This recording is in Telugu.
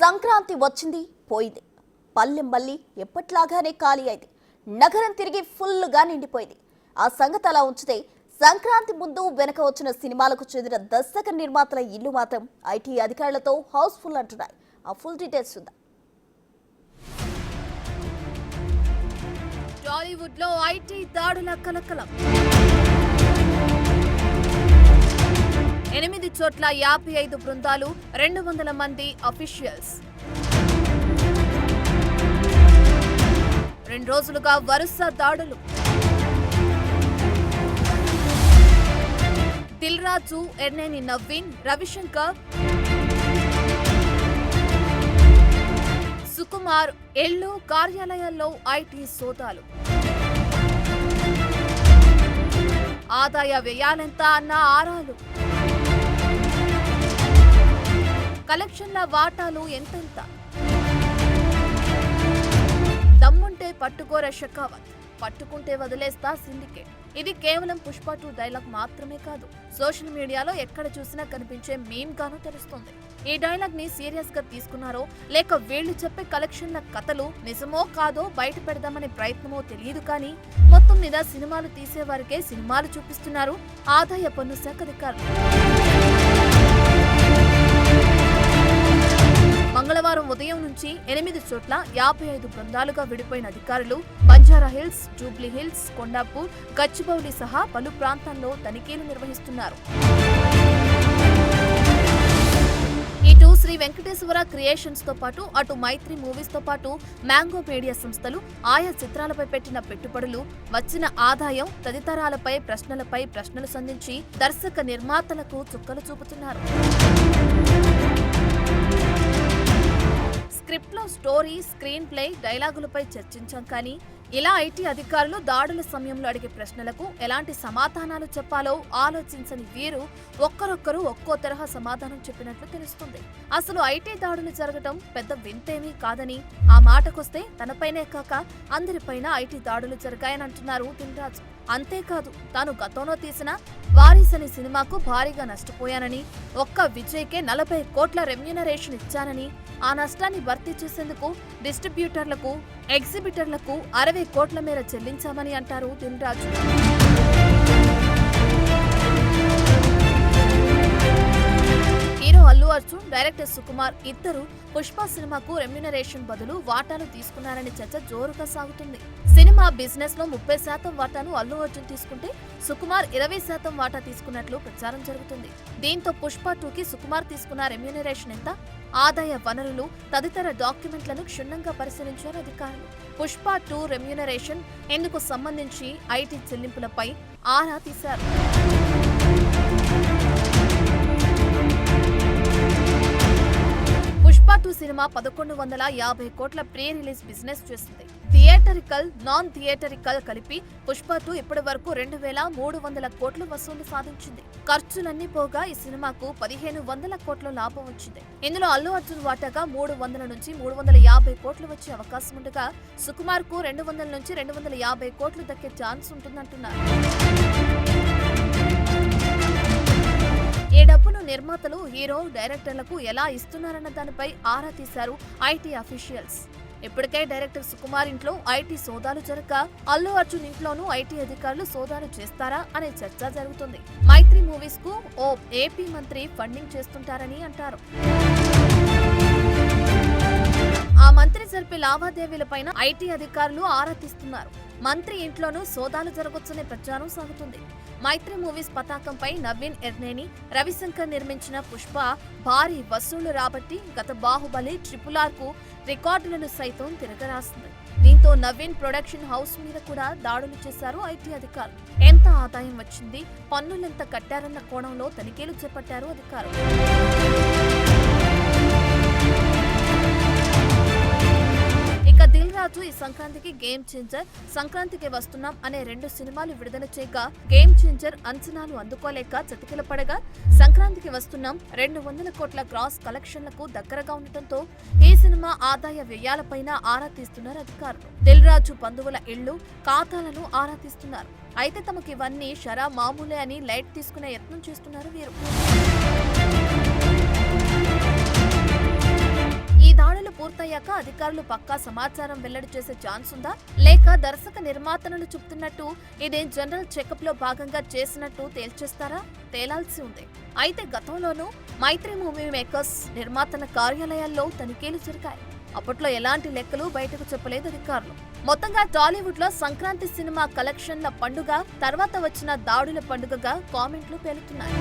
సంక్రాంతి వచ్చింది పోయింది. పల్లెం మళ్ళీ ఎప్పట్లాగానే ఖాళీ అయింది. నగరం తిరిగి ఫుల్గా నిండిపోయింది. ఆ సంగతి అలా ఉంచితే సంక్రాంతి ముందు వెనక వచ్చిన సినిమాలకు చెందిన దర్శక నిర్మాతల ఇల్లు మాత్రం ఐటీ అధికారులతో హౌస్ఫుల్ అంటున్నాయి. ఆ ఫుల్ డీటెయిల్స్ ఉందా? టాలీవుడ్ లో ఐటీ దాడుల కలకలం. 8 చోట్ల 55 బృందాలు, 200 మంది అఫీషియల్స్. 2 రోజులుగా వరుస దాడులు. దిల్ రాజు, ఎర్నేని నవీన్, రవిశంకర్, సుకుమార్ ఇళ్లు, కార్యాలయాల్లో ఐటీ సోదాలు. ఆదాయ వ్యయాలెంత అన్న ఆరాలు. కలెక్షన్ల వాటాలు ఎంతెంత. దమ్ముంటే పట్టుకోర షెకావత్, పట్టుకుంటే వదిలేస్తా సిండికేట్. ఇది కేవలం పుష్ప 2 డైలాగ్ మాత్రమే కాదు, సోషల్ మీడియాలో ఎక్కడ చూసినా కనిపించే మీమ్ గాను తెలుస్తుంది. ఈ డైలాగ్ ని సీరియస్ గా తీసుకున్నారో లేక వీళ్లు చెప్పే కలెక్షన్ల కథలు నిజమో కాదో బయట పెడదామనే ప్రయత్నమో తెలియదు, కానీ మొత్తం మీద సినిమాలు తీసేవారికే సినిమాలు చూపిస్తున్నారు ఆదాయ పన్ను శాఖ అధికారులు. మంగళవారం ఉదయం నుంచి 8 చోట్ల 55 బృందాలుగా విడిపోయిన అధికారులు Banjara hills, Jubilee hills, Kondapur, Gachibowli సహా పలు ప్రాంతాల్లో తనిఖీలు నిర్వహిస్తున్నారు. ఇటు శ్రీ వెంకటేశ్వర క్రియేషన్స్ తో పాటు అటు మైత్రి మూవీస్ తో పాటు మ్యాంగో మీడియా సంస్థలు ఆయా చిత్రాలపై పెట్టిన పెట్టుబడులు, వచ్చిన ఆదాయం తదితరాలపై ప్రశ్నలు సంధించి దర్శక నిర్మాతలకు చుక్కలు చూపుతున్నారు. స్క్రిప్ట్ లో స్టోరీ, స్క్రీన్ ప్లే, డైలాగులపై చర్చించాం, కానీ ఇలా ఐటీ అధికారులు దాడుల సమయంలో అడిగే ప్రశ్నలకు ఎలాంటి సమాధానాలు చెప్పాలో ఆలోచించని వీరు ఒక్కరొక్కరు ఒక్కో తరహా సమాధానం చెప్పినట్లు తెలుస్తుంది. అసలు ఐటీ దాడులు జరగటం పెద్ద వింతేమీ కాదని, ఆ మాటకొస్తే తనపైనే కాక అందరిపైన ఐటీ దాడులు జరిగాయని అంటున్నారు దిల్ రాజు. అంతేకాదు, తాను గతంలో తీసిన వారీస్ అనే సినిమాకు భారీగా నష్టపోయానని, ఒక్క విజయ్కే 40 కోట్ల రెమ్యూనరేషన్ ఇచ్చానని, ఆ నష్టాన్ని భర్తీ చేసేందుకు డిస్ట్రిబ్యూటర్లకు, ఎగ్జిబిటర్లకు 60 కోట్ల మేర చెల్లించామని అంటారు దిల్ రాజు. హీరో అల్లు అర్జున్, డైరెక్టర్ సుకుమార్ ఇద్దరు పుష్ప సినిమాకు రెమ్యూనరేషన్ బదులు వాటాలు తీసుకున్నారని చర్చ జోరుగా సాగుతుంది. సినిమా బిజినెస్ లో 30% వాటాను అల్లు అర్జున్ తీసుకుంటే సుకుమార్ 20% వాటా తీసుకున్నట్లు ప్రచారం జరుగుతుంది. దీంతో పుష్ప 2కి సుకుమార్ తీసుకున్న రెమ్యూనరేషన్ ఎంత, ఆదాయ వనరులు తదితర డాక్యుమెంట్లను క్షుణ్ణంగా పరిశీలించారు అధికారులు. పుష్ప 2 రెమ్యూనరేషన్ ఎందుకు సంబంధించి ఐటీ చెల్లింపులపై ఆరా తీశారు. పుష్ప 2 సినిమా 1150 కోట్ల ప్రీ రిలీజ్ బిజినెస్ చేసింది. థియేటరికల్, నాన్ థియేటరికల్ కలిపి పుష్ప 2 ఇప్పటి వరకు 2300 కోట్లు వసూలు సాధించింది. ఖర్చులన్నీ పోగా ఈ సినిమాకు 1500 కోట్ల లాభం వచ్చింది. ఇందులో అల్లు అర్జున్ వాటాగా 300 నుంచి 350 కోట్లు వచ్చే అవకాశం ఉండగా, సుకుమార్ కు 200 నుంచి 250 కోట్లు దక్కే ఛాన్స్ ఉంటుందంటున్నారు. ఈ డబ్బును నిర్మాతలు, హీరో, డైరెక్టర్లకు ఎలా ఇస్తున్నారన్న దానిపై ఆరా తీశారు ఐటీ అఫీషియల్స్. ఇప్పటికే డైరెక్టర్ సుకుమార్ ఇంట్లో ఐటీ సోదాలు జరగక అల్లు అర్జున్ ఇంట్లోనూ ఐటీ అధికారులు సోదాలు చేస్తారా అనే చర్చ జరుగుతుంది. మైత్రి మూవీస్ కు ఓ ఏపీ మంత్రి ఫండింగ్ చేస్తుంటారని అంటారు. ఆ మంత్రి జరిపే లావాదేవీలపైన ఐటీ అధికారులు ఆరా తీస్తున్నారు. మంత్రి ఇంట్లోనూ సోదాలు జరగొచ్చనే ప్రచారం సాగుతుంది. మైత్రి మూవీస్ పతాకంపై నవీన్, ఎర్నేని, రవిశంకర్ నిర్మించిన పుష్ప భారీ వసూళ్లు రాబట్టి గత బాహుబలి, RRR కు రికార్డులను సైతం తిరగరాస్తుంది. దీంతో నవీన్ ప్రొడక్షన్ హౌస్ మీద కూడా దాడులు చేశారు ఐటీ అధికారులు. ఎంత ఆదాయం వచ్చింది, పన్నులెంత కట్టారన్న కోణంలో తనిఖీలు చేపట్టారు అధికారులు. ఇక దిల్ రాజు ఈ సంక్రాంతికి గేమ్ చేంజర్, సంక్రాంతికి వస్తున్నాం అనే 2 సినిమాలు విడుదల చేయగా గేమ్ చేంజర్ అంచనాలు అందుకోలేక చతికిల పడగా, సంక్రాంతికి వస్తున్నాం 200 కోట్ల గ్రాస్ కలెక్షన్లకు దగ్గరగా ఉండటంతో ఈ సినిమా ఆదాయ వ్యయాలపైన ఆరా తీస్తున్నారు అధికారులు. దిల్ రాజు బంధువుల ఇళ్లు, ఖాతాలను ఆరా తీస్తున్నారు. అయితే తమకు ఇవన్నీ షరా మామూలే అని లైట్ తీసుకునే యత్నం చేస్తున్నారు వీరు. పూర్తయ్యాక అధికారులు పక్కా సమాచారం వెల్లడి చేసే ఛాన్స్ ఉందా, లేక దర్శక నిర్మాతలు చెప్తున్నట్టు ఇది జనరల్ చెకప్ లో భాగంగా చేసినట్టు తేల్చేస్తారా? తేలాల్సి ఉంది. అయితే గతంలోనూ మైత్రి మూవీ మేకర్స్ నిర్మాతల కార్యాలయాల్లో తనిఖీలు జరిగాయి. అప్పట్లో ఎలాంటి లెక్కలు బయటకు చెప్పలేదు అధికారులు. మొత్తంగా టాలీవుడ్ లో సంక్రాంతి సినిమా కలెక్షన్ల పండుగ తర్వాత వచ్చిన దాడుల పండుగగా కామెంట్లు పేలుతున్నాయి.